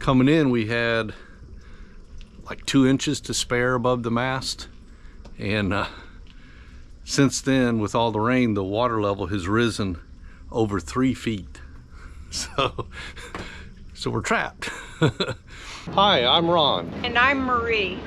Coming in, we had like 2 inches to spare above the mast, and since then, with all the rain, the water level has risen over 3 feet. So we're trapped. Hi, I'm Ron. And I'm Marie.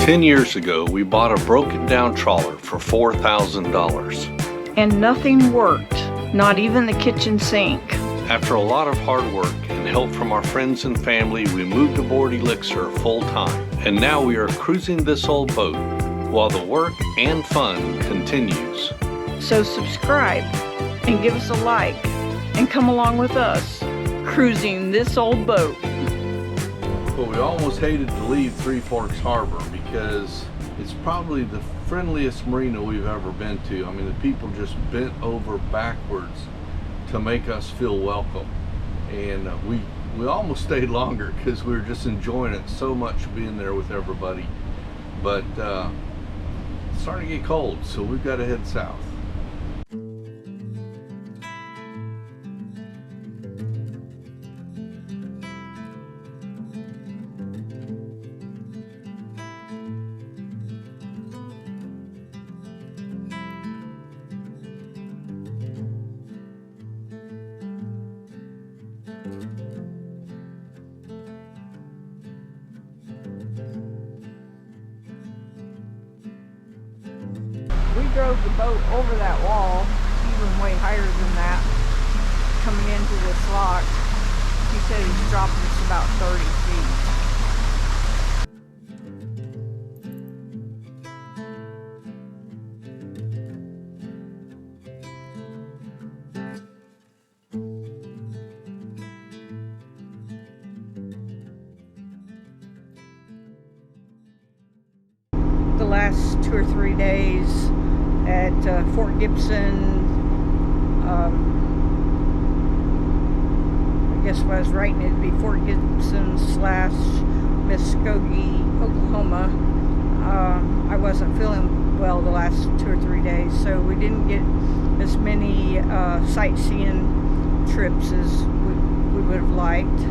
10 years ago, we bought a broken down trawler for $4,000. And nothing worked, not even the kitchen sink. After a lot of hard work and help from our friends and family, we moved aboard Elixir full time. And now we are cruising this old boat while the work and fun continues. So subscribe and give us a like and come along with us, cruising this old boat. But we almost hated to leave Three Forks Harbor because it's probably the friendliest marina we've ever been to. I mean, the people just bent over backwards to make us feel welcome. And we almost stayed longer because we were just enjoying it so much being there with everybody. But it's starting to get cold, so we've got to head south. We drove the boat over that wall, even way higher than that, coming into this lock. He said he's dropped us about 30 feet. The last 2 or 3 days at Fort Gibson, I guess if I was writing it'd be Fort Gibson / Muskogee, Oklahoma. I wasn't feeling well the last 2 or 3 days, so we didn't get as many sightseeing trips as we would have liked.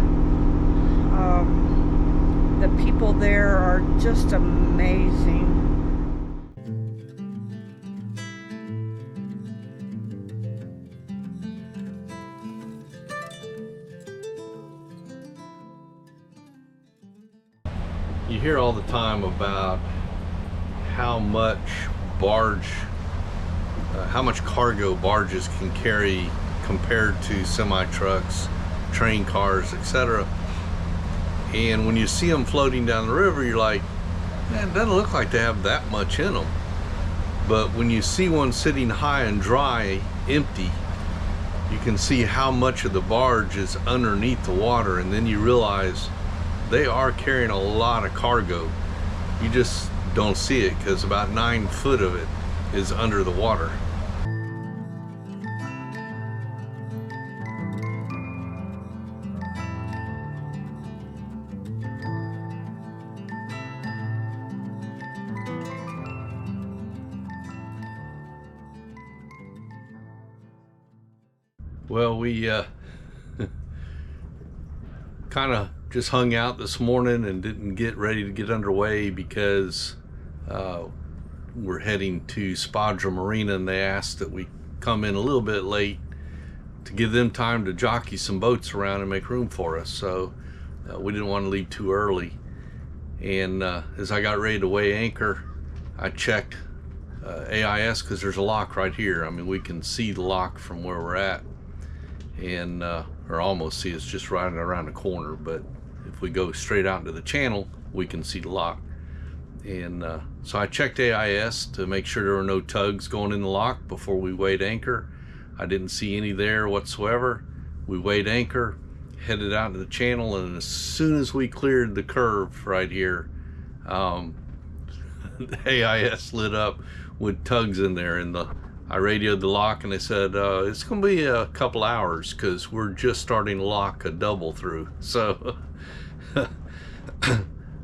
The people there are just amazing. You hear all the time about how much cargo barges can carry compared to semi-trucks, train cars, etc. And when you see them floating down the river, you're like, man, it doesn't look like they have that much in them. But when you see one sitting high and dry, empty, you can see how much of the barge is underneath the water, and then you realize they are carrying a lot of cargo. You just don't see it because about 9 foot of it is under the water. Well, we kind of just hung out this morning and didn't get ready to get underway because we're heading to Spadra Marina, and they asked that we come in a little bit late to give them time to jockey some boats around and make room for us. So we didn't want to leave too early. And as I got ready to weigh anchor, I checked AIS because there's a lock right here. I mean, we can see the lock from where we're at, and or almost see, it's just right around the corner. But if we go straight out into the channel, we can see the lock. And so I checked AIS to make sure there were no tugs going in the lock before we weighed anchor. I didn't see any there whatsoever. We weighed anchor, headed out into the channel, and as soon as we cleared the curve right here, the AIS lit up with tugs in there, and I radioed the lock, and they said it's gonna be a couple hours because we're just starting to lock a double through. So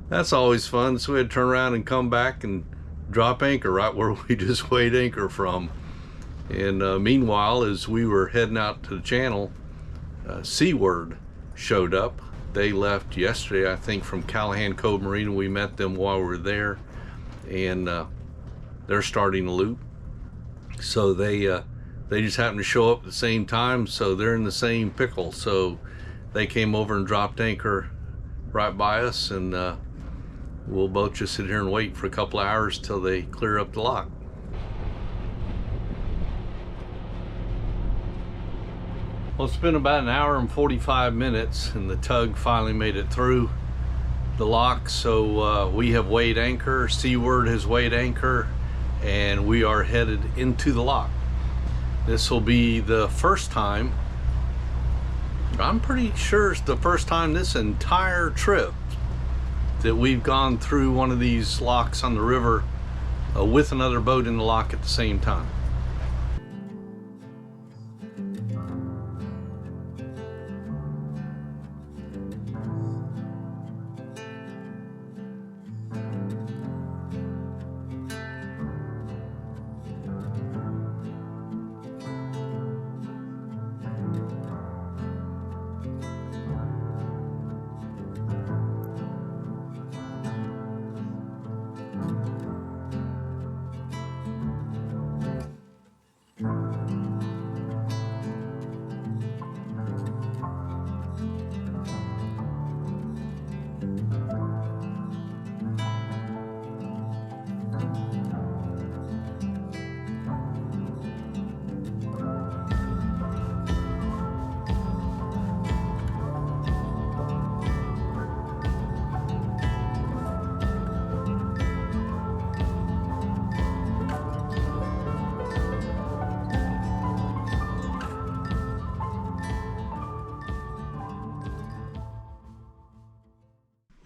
that's always fun. So we had to turn around and come back and drop anchor right where we just weighed anchor from. And meanwhile, as we were heading out to the channel, Seaward showed up. They left yesterday, I think, from Callahan Cove Marina. We met them while we were there, and they're starting a loop. So they just happened to show up at the same time, so they're in the same pickle. So they came over and dropped anchor right by us, and we'll both just sit here and wait for a couple of hours till they clear up the lock. Well, it's been about an hour and 45 minutes, and the tug finally made it through the lock. So we have weighed anchor, Seaward has weighed anchor, and we are headed into the lock. This will be the first time, I'm pretty sure it's the first time this entire trip that we've gone through one of these locks on the river with another boat in the lock at the same time.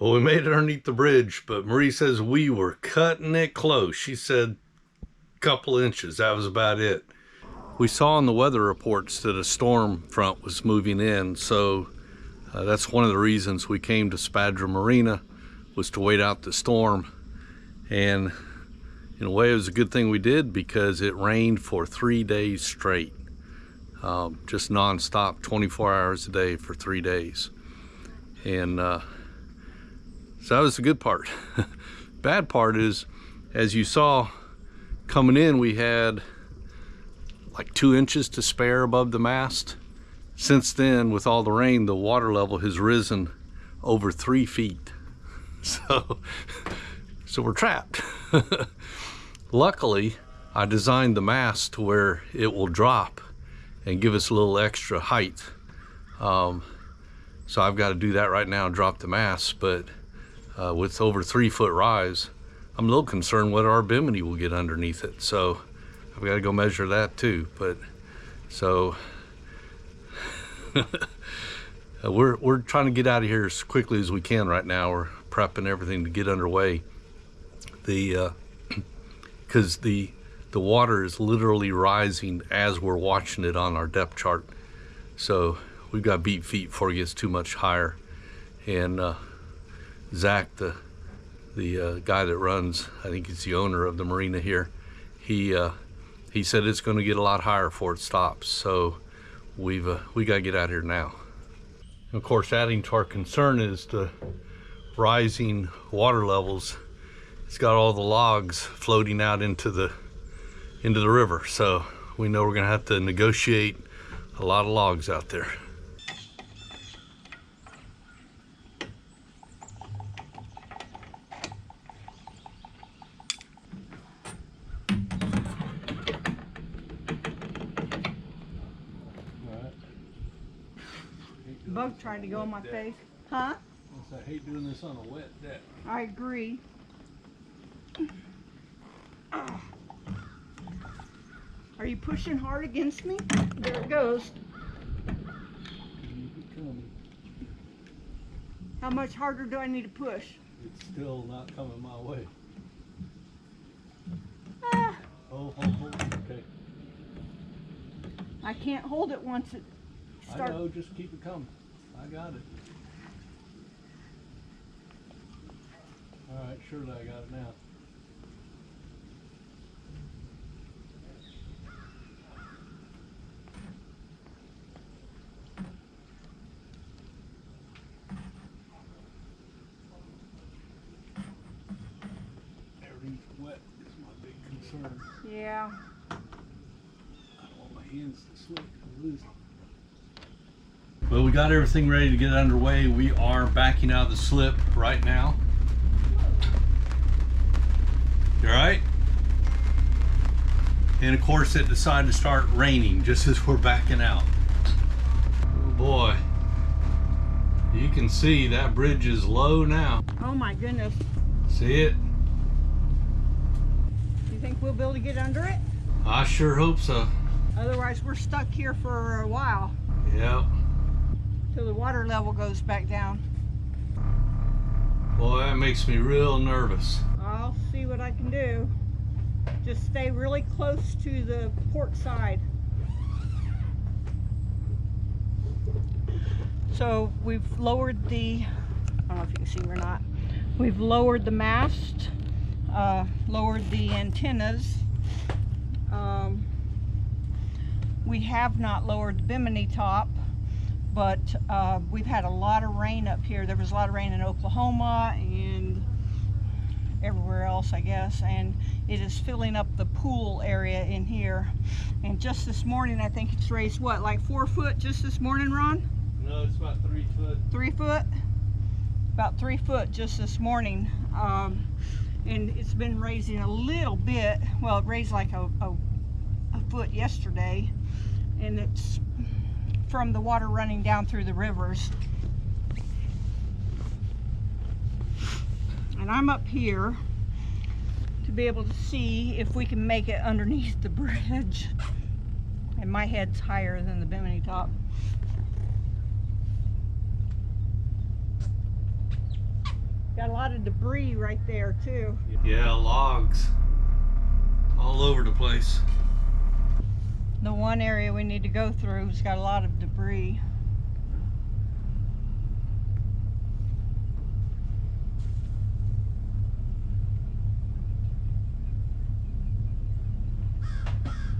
Well, we made it underneath the bridge, but Marie says we were cutting it close. She said a couple inches, that was about it. We saw in the weather reports that a storm front was moving in, so that's one of the reasons we came to Spadra Marina, was to wait out the storm. And in a way, it was a good thing we did, because it rained for 3 days straight. Just non-stop, 24 hours a day for 3 days. And so that was the good part. Bad part is, as you saw coming in, we had like 2 inches to spare above the mast. Since then, with all the rain, the water level has risen over 3 feet. So we're trapped. Luckily, I designed the mast to where it will drop and give us a little extra height. So I've got to do that right now, drop the mast, but with over 3 foot rise, I'm a little concerned whether our bimini will get underneath it. So I've got to go measure that too. But so we're trying to get out of here as quickly as we can right now. We're prepping everything to get underway. Because the water is literally rising as we're watching it on our depth chart. So we've got to beat feet before it gets too much higher. And Zach, the guy that runs, I think he's the owner of the marina here, he said it's going to get a lot higher before it stops. So we got to get out here now. And of course, adding to our concern is the rising water levels. It's got all the logs floating out into the river. So we know we're going to have to negotiate a lot of logs out there. Bug tried to go on my face. Huh? I hate doing this on a wet deck. I agree. Are you pushing hard against me? There it goes. How much harder do I need to push? It's still not coming my way. Ah. Oh, okay. I can't hold it once it starts. I know, just keep it coming. I got it. All right, surely I got it now. concerned. Yeah. I don't want my hands to slip and lose them. Well, we got everything ready to get underway. We are backing out of the slip right now. You all right? And of course it decided to start raining just as we're backing out. Oh boy. You can see that bridge is low now. Oh my goodness. See it? You think we'll be able to get under it? I sure hope so. Otherwise we're stuck here for a while Yep. till the water level goes back down. Boy, that makes me real nervous. I'll see what I can do. Just stay really close to the port side. So we've lowered the, I don't know if you can see or not, we've lowered the mast, lowered the antennas. We have not lowered the bimini top, but we've had a lot of rain up here. There was a lot of rain in Oklahoma and everywhere else, I guess, and it is filling up the pool area in here. And just this morning, I think it's raised, what, like 4 foot just this morning, Ron? No, it's about 3 foot. 3 foot? About 3 foot just this morning. And it's been raising a little bit. Well, it raised like a foot yesterday, and it's from the water running down through the rivers. And I'm up here to be able to see if we can make it underneath the bridge. And my head's higher than the bimini top. Got a lot of debris right there too. Yeah, logs all over the place. The one area we need to go through has got a lot of debris.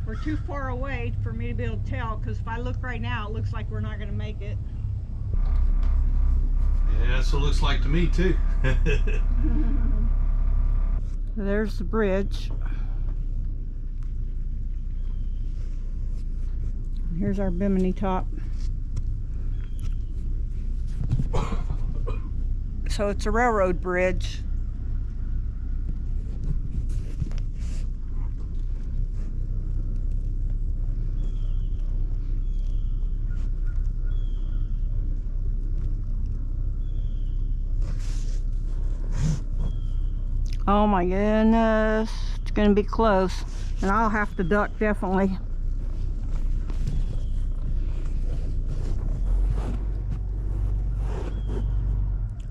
We're too far away for me to be able to tell, because if I look right now, it looks like we're not going to make it. Yeah, that's what it looks like to me too. There's the bridge. Here's our bimini top. So it's a railroad bridge. Oh my goodness, it's gonna be close, and I'll have to duck definitely.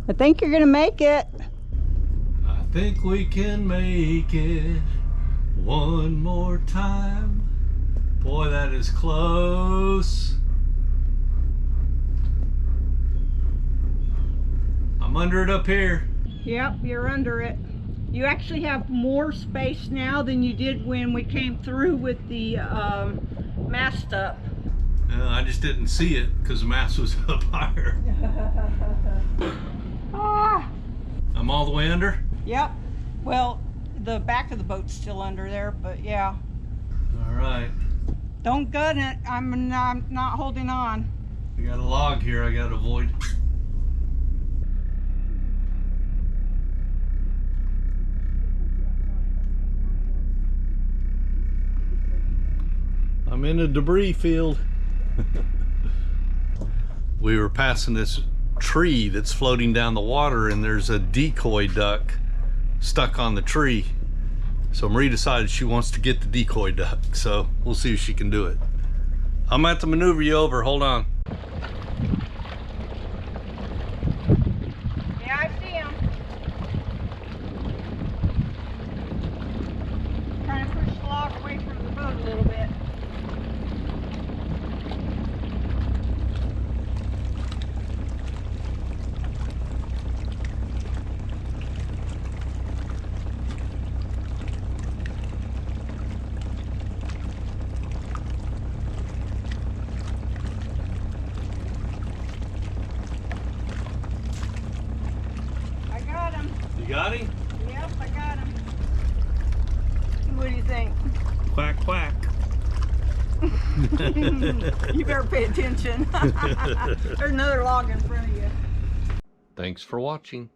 I think you're gonna make it. I think we can make it one more time. Boy, that is close. I'm under it up here. Yep, you're under it. You actually have more space now than you did when we came through with the mast up. I just didn't see it because the mast was up higher. Ah! I'm all the way under? Yep. Well, the back of the boat's still under there, but yeah. All right. Don't gut it. I'm not holding on. I got a log here I got to avoid. I'm in a debris field. We were passing this tree that's floating down the water, and there's a decoy duck stuck on the tree. So Marie decided she wants to get the decoy duck, so we'll see if she can do it. I'm gonna have to maneuver you over. Hold on. Yeah, I see him. Trying to push the log away from the boat a little bit. I got him. You got him? Yep, I got him. What do you think? Quack, quack. You better pay attention. There's another log in front of you. Thanks for watching.